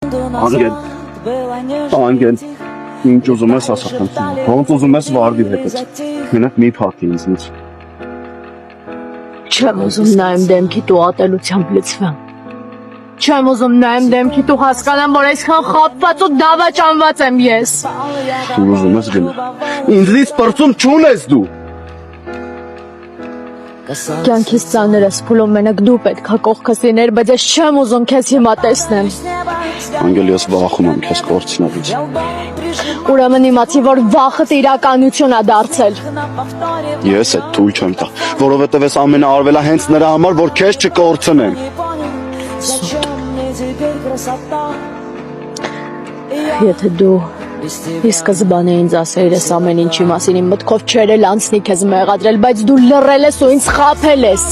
Անգեն, անգեն, ինչ ուզում ես ասական, ոնց ուզում ես վարդի հետդ, մենակ մի փարքի ինձնից։ Չեմ ուզում նայեմ դեմքիդ ու ատելությամբ լցվեմ։ Չեմ ուզում նայեմ դեմքիդ ու հասկանամ, որ այսքան խաբված ու դավաճանված եմ ես։ Դու ուզում ես գնա։ Ինձնից պրծում չունես դու։ Կյանքիս ծանր ես փուլում մենակ դու պետք է կողքս լիներ, բայց ես չեմ ուզում քեզ հիմա տեսնեմ։ Անգել ես վախում եմ քեզ կորցնելուց։ Ուրեմն իմացի, որ վախդ իրականություն է դարձել։ Ես այդ թույլ չեմ տա, որովհետև ես ամենը արվել է հենց նրա համար, որ քեզ չկորցնեմ։ Եթե դու ի սկզբանե ինձ ասեիր ես ամեն ինչի մասին, իմ մտքով չէր էլ անցնի քեզ մեղադրել, բայց դու լռել ես ու ինձ խաբել ես։